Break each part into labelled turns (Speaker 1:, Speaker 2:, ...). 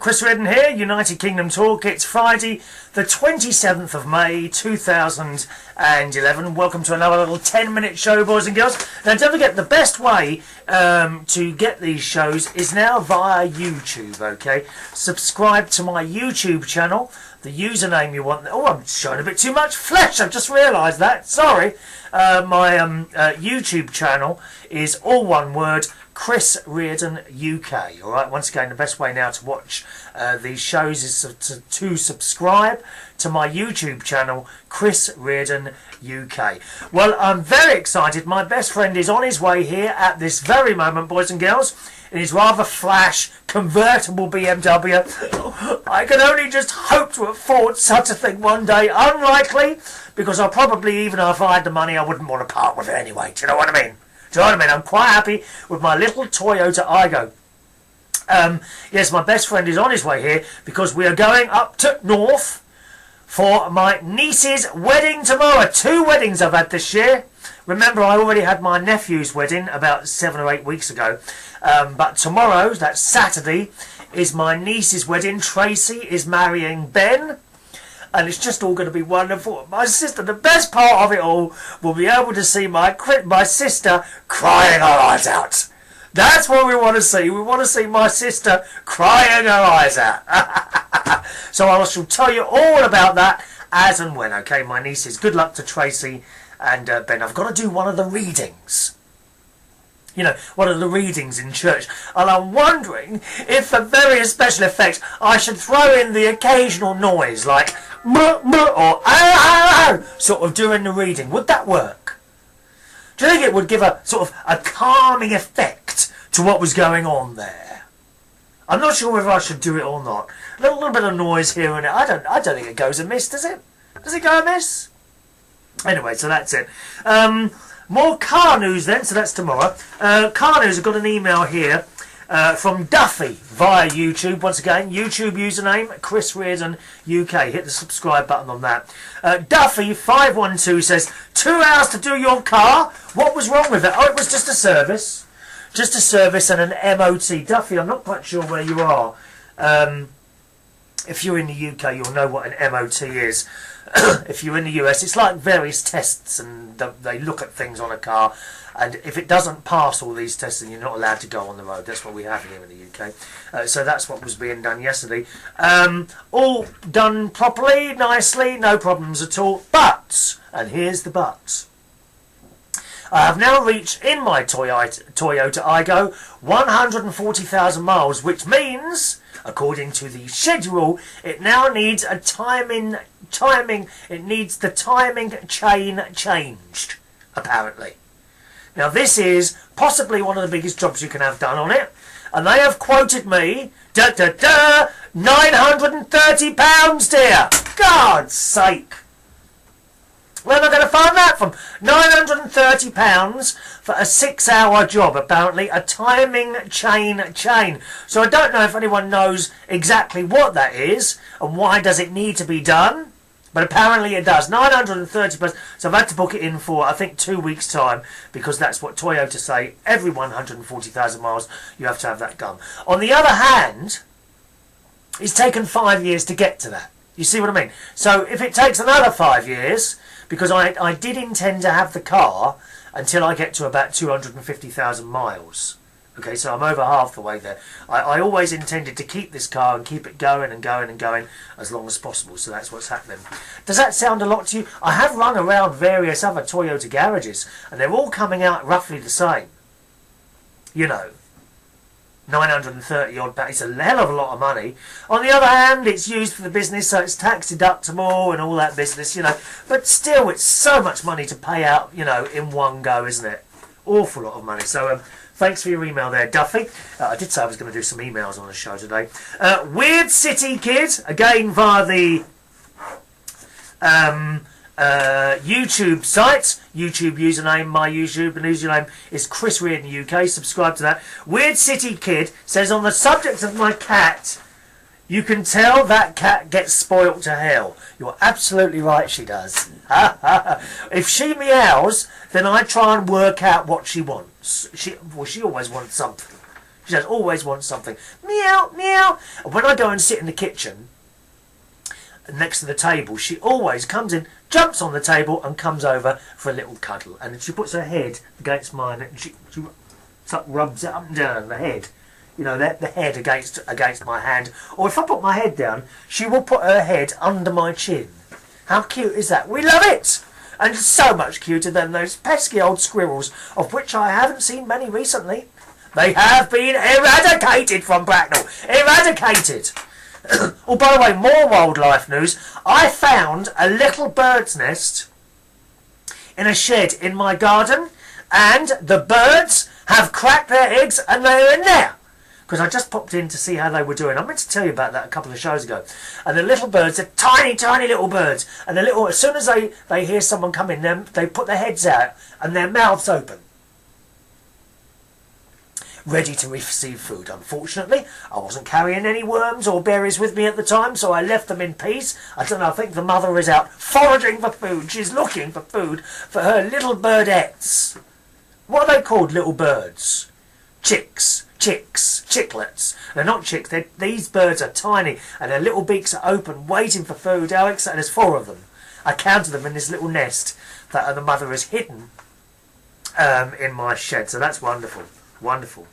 Speaker 1: Chris Reardon here, United Kingdom Talk. It's Friday, the 27th of May, 2011. Welcome to another little 10-minute show, boys and girls. Now, don't forget, the best way to get these shows is now via YouTube, okay? Subscribe to my YouTube channel. The username you want... Oh, I'm showing a bit too much flesh. I've just realised that. Sorry. My YouTube channel is all one word, Chris Reardon UK. Alright, once again, the best way now to watch these shows is to subscribe to my YouTube channel, Chris Reardon UK. Well, I'm very excited. My best friend is on his way here at this very moment, boys and girls, in his rather flash convertible BMW. I can only just hope to afford such a thing one day. Unlikely, because I probably, even if I had the money, I wouldn't want to part with it anyway. Do you know what I mean? Do you know what I mean? I'm quite happy with my little Toyota Aygo. Yes, my best friend is on his way here because we are going up to North for my niece's wedding tomorrow. 2 weddings I've had this year. Remember, I already had my nephew's wedding about 7 or 8 weeks ago. But tomorrow, that's Saturday, is my niece's wedding. Tracy is marrying Ben. And it's just all going to be wonderful. My sister, the best part of it all, will be able to see my sister crying her eyes out. That's what we want to see. We want to see my sister crying her eyes out. So I shall tell you all about that as and when. Okay, my nieces. Good luck to Tracy and Ben. I've got to do one of the readings. You know, one of the readings in church. And I'm wondering if for various special effects I should throw in the occasional noise like or sort of during the reading. Would that work? Do you think it would give a sort of a calming effect to what was going on there? I'm not sure whether I should do it or not. A little bit of noise here and there. I don't think it goes amiss, does it? Does it go amiss? Anyway, so that's it. More car news then, so that's tomorrow. Car news, I've got an email here from Duffy via YouTube. Once again, YouTube username, Chris Reardon UK. Hit the subscribe button on that. Duffy512 says, 2 hours to do your car? What was wrong with it? Oh, it was just a service. Just a service and an MOT. Duffy, I'm not quite sure where you are. If you're in the UK, you'll know what an MOT is. If you're in the US, it's like various tests, and they look at things on a car, and if it doesn't pass all these tests, then you're not allowed to go on the road. That's what we have here in the UK. So that's what was being done yesterday. All done properly, nicely, no problems at all. But, and here's the but, I have now reached in my Toyota Aygo 140,000 miles, which means, according to the schedule, it now needs a timing chain changed, apparently. Now this is possibly one of the biggest jobs you can have done on it, and they have quoted me, £930, dear. God's sake. Where am I going to find that from? £930 for a 6-hour job, apparently, a timing chain. So I don't know if anyone knows exactly what that is and why does it need to be done, but apparently it does. £930, so I've had to book it in for, I think, 2 weeks' time, because that's what Toyota say. Every 140,000 miles, you have to have that done. On the other hand, it's taken 5 years to get to that. You see what I mean? So if it takes another 5 years, because I did intend to have the car until I get to about 250,000 miles. Okay, so I'm over half the way there. I always intended to keep this car and keep it going and going and going as long as possible, so that's what's happening. Does that sound a lot to you? I have run around various other Toyota garages, and they're all coming out roughly the same. You know, 930 odd pounds. It's a hell of a lot of money. On the other hand, it's used for the business, so it's tax deductible and all that business, you know. But still, it's so much money to pay out, you know, in one go, isn't it? Awful lot of money. So, thanks for your email there, Duffy. I did say I was going to do some emails on the show today. Weird City Kid, again via the YouTube site, YouTube username, my YouTube username is Chris Reardon UK. Subscribe to that. Weird City Kid says, on the subject of my cat, you can tell that cat gets spoilt to hell. You're absolutely right, she does. If she meows, then I try and work out what she wants. She always wants something. She says, always wants something. Meow, meow. And when I go and sit in the kitchen next to the table, she always comes in, jumps on the table and comes over for a little cuddle. And she puts her head against mine and she rubs it up and down the head. You know, the head against my hand. Or if I put my head down, she will put her head under my chin. How cute is that? We love it! And it's so much cuter than those pesky old squirrels, of which I haven't seen many recently. They have been eradicated from Bracknell. Eradicated! Oh, by the way, more wildlife news. I found a little bird's nest in a shed in my garden, and the birds have cracked their eggs and they're in there. Because I just popped in to see how they were doing. I meant to tell you about that a couple of shows ago. And the little birds, they're tiny, tiny little birds. And as soon as they hear someone come in, they put their heads out and their mouths open, ready to receive food. Unfortunately, I wasn't carrying any worms or berries with me at the time, so I left them in peace. I don't know, I think the mother is out foraging for food. She's looking for food for her little birdettes. What are they called, little birds? Chicks, chicklets. They're not chicks, these birds are tiny and their little beaks are open, waiting for food, Alex, and there's 4 of them. I counted them in this little nest that the mother has hidden in my shed, so that's wonderful. Wonderful.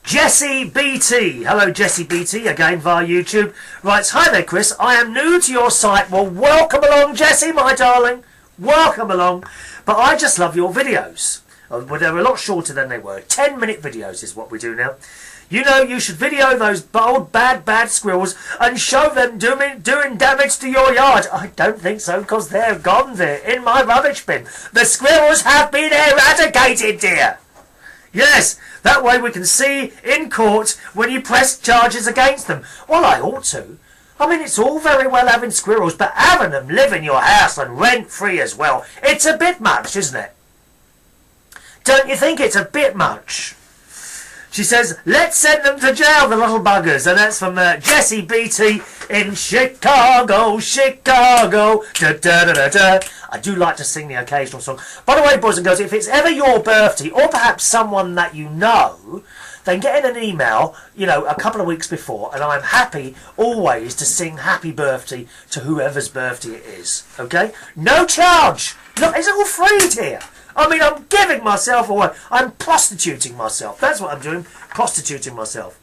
Speaker 1: Jessie BT. Hello, Jessie BT, again via YouTube. Writes, hi there, Chris. I am new to your site. Well, welcome along, Jessie, my darling. Welcome along. But I just love your videos. Well, they're a lot shorter than they were. 10-minute videos is what we do now. You know, you should video those bold, bad squirrels and show them doing damage to your yard. I don't think so, because they're gone there in my rubbish bin. The squirrels have been eradicated, dear. Yes, that way we can see in court when you press charges against them. Well, I ought to. I mean, it's all very well having squirrels, but having them live in your house and rent-free as well, it's a bit much, isn't it? Don't you think it's a bit much? She says, let's send them to jail, the little buggers. And that's from Jessie BT in Chicago, Chicago. Da, da, da, da, da. I do like to sing the occasional song. By the way, boys and girls, if it's ever your birthday, or perhaps someone that you know, then get in an email, you know, a couple of weeks before, and I'm happy always to sing happy birthday to whoever's birthday it is. Okay? No charge. Look, it's all free here. I mean, I'm giving myself away. I'm prostituting myself. That's what I'm doing. Prostituting myself.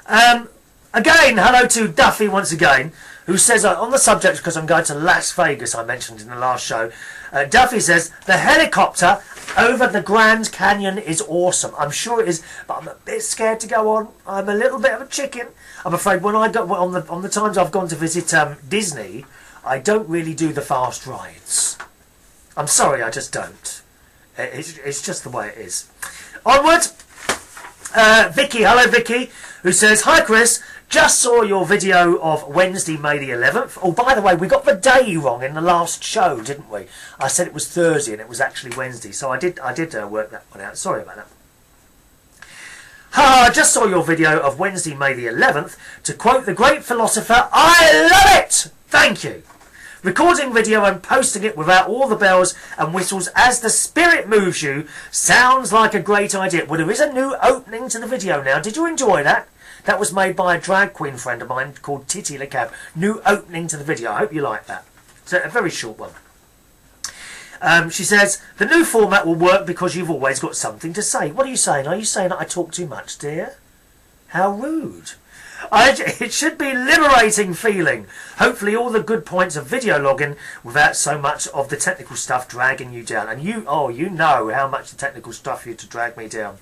Speaker 1: Again, hello to Duffy once again, who says, on the subject, because I'm going to Las Vegas, I mentioned in the last show, Duffy says, the helicopter over the Grand Canyon is awesome. I'm sure it is, but I'm a bit scared to go on. I'm a little bit of a chicken. I'm afraid when I go on the times I've gone to visit Disney, I don't really do the fast rides. I'm sorry, I just don't. It's just the way it is. Onward. Vicky, hello Vicky, who says, hi Chris, just saw your video of Wednesday, May the 11th. Oh, by the way, we got the day wrong in the last show, didn't we? I said it was Thursday and it was actually Wednesday, so I did work that one out. Sorry about that. I just saw your video of Wednesday, May the 11th. To quote the great philosopher, I love it! Thank you. Recording video and posting it without all the bells and whistles as the spirit moves you sounds like a great idea. Well, there is a new opening to the video now. Did you enjoy that? That was made by a drag queen friend of mine called Titty LeCab. New opening to the video. I hope you like that. It's a very short one. She says, the new format will work because you've always got something to say. What are you saying? Are you saying that I talk too much, dear? How rude. It should be liberating feeling. Hopefully all the good points of video logging without so much of the technical stuff dragging you down. And you know how much the technical stuff used to drag me down.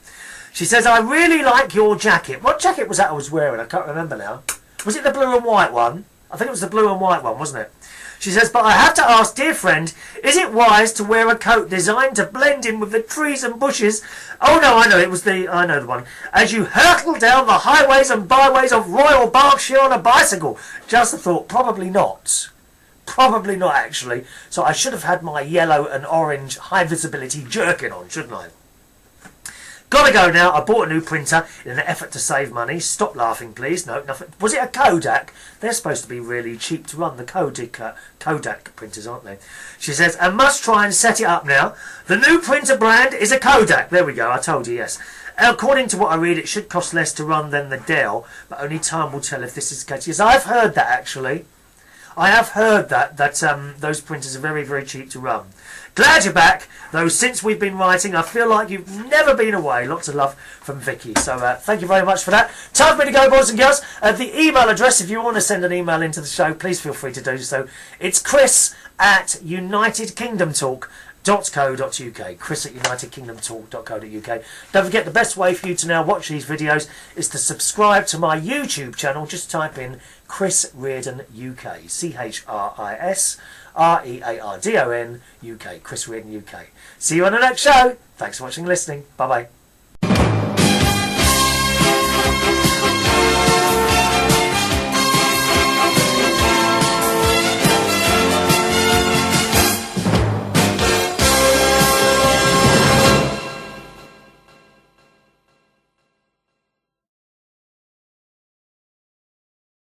Speaker 1: She says, I really like your jacket. What jacket was that I was wearing? I can't remember now. Was it the blue and white one? I think it was the blue and white one, wasn't it? She says, but I have to ask, dear friend, is it wise to wear a coat designed to blend in with the trees and bushes? Oh no, I know the one. As you hurtle down the highways and byways of Royal Berkshire on a bicycle. Just a thought, probably not. Probably not, actually. So I should have had my yellow and orange high visibility jerkin on, shouldn't I? Gotta go now. I bought a new printer in an effort to save money. Stop laughing, please. No, nothing. Was it a Kodak? They're supposed to be really cheap to run, the Kodak printers, aren't they? She says, I must try and set it up now. The new printer brand is a Kodak. There we go. I told you, yes. According to what I read, it should cost less to run than the Dell, but only time will tell if this is the case. Yes, I've heard that, actually. I have heard that those printers are very, very cheap to run. Glad you're back, though since we've been writing, I feel like you've never been away. Lots of love from Vicky. So thank you very much for that. Time for me to go, boys and girls. The email address, if you want to send an email into the show, please feel free to do so. It's chris@unitedkingdomtalk.co.uk. chris@unitedkingdomtalk.co.uk. Don't forget, the best way for you to now watch these videos is to subscribe to my YouTube channel. Just type in Chris Reardon UK. CHRISREARDON UK. Chris Reardon UK. See you on the next show. Thanks for watching and listening. Bye bye.